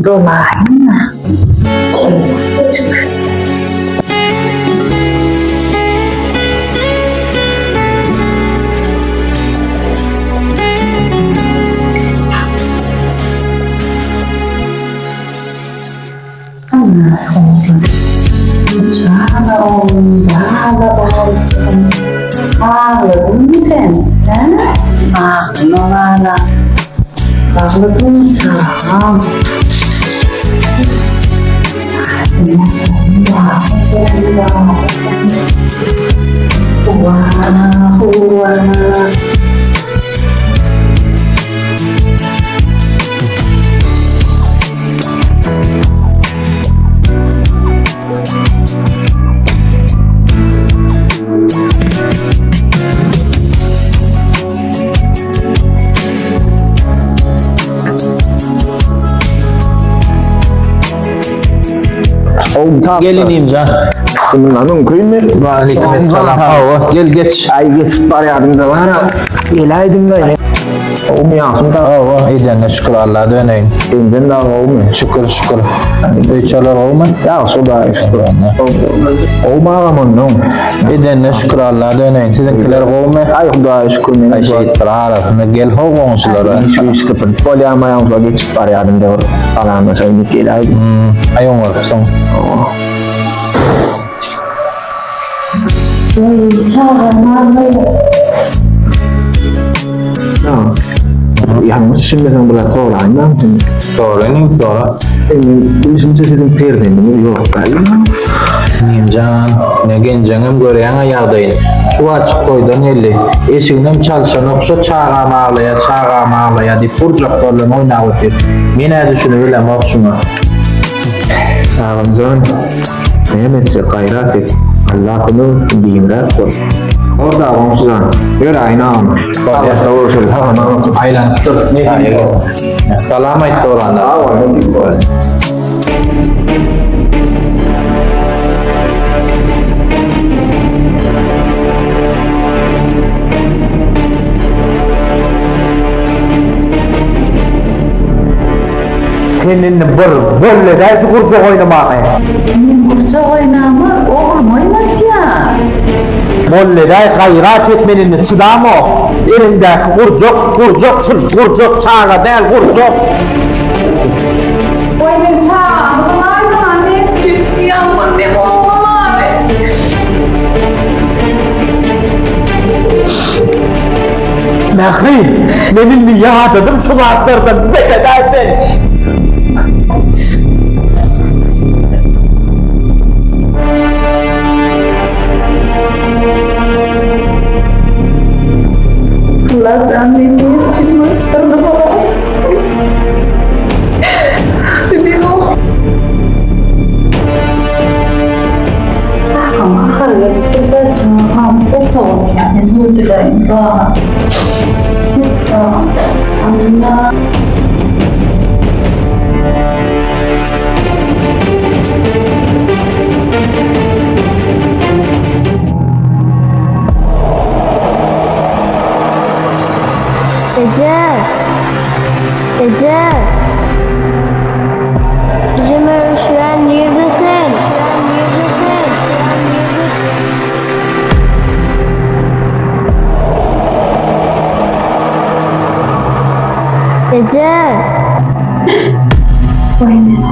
dolayın mı? Çık. Gelineyim can. Senin kıyım mı? Aleykümselam. Gel geç. Ay geçip var yardımda var ha. Gelaydın da yine. Oğlum yansın da. İyice şükür Allah'a döneyim. Kendin daha oğlum. Şükür şükür. Beyçalar olma. Ya soda şükür. Oğlum ağamın ne? İyice şükür Allah'a döneyim. Sizinkiler olma. Ay Xudoya şükür. Ay şehitler arasında gel hoğunçulara. Hiçbir sıfır. Polyama yansıla geçip var yardımda var. Falan da söyleyip gelaydın. Ayın varıpsın. Yanlış düşünmesen bula toğlayma. Doğru sonra. Bizim sesin perdenimi yok galiba. Can, ne genceğim göreyen ayağdayın. Şu açık koydan elli. Eşiğinem çalışan okşa çağağım ağlaya deyip burcak torlan oynağıp deyip. Mene düşünüyorum okşuma. Ramazan, Mehmetçe gayret et. Allah'ını diyimler koy. Orada omuzdan, gör aynı ama. Allah'ta uğraşır. Aylan dur. Salam ayt soranlar. Senin böyle dersi kurcak oynamak. Kurcak oynama oğlum oynadı ya. Molleday gayrat etmenini çıdam o. Elindeki kurcak çağa değil kurcak. Oyunun çağı, bunlar anne Türk yanmır be oğlum abi. Mehri, benim niye atadım şu vaatlardan ne kadar sen? Allah canını için mutlarını falan. Bir o. Ama hayır, burada çağım otur. Yani huzurlayın da. Lütfen. Anında. Ece. Ece'm şu an neredesin? Ece. Oyna.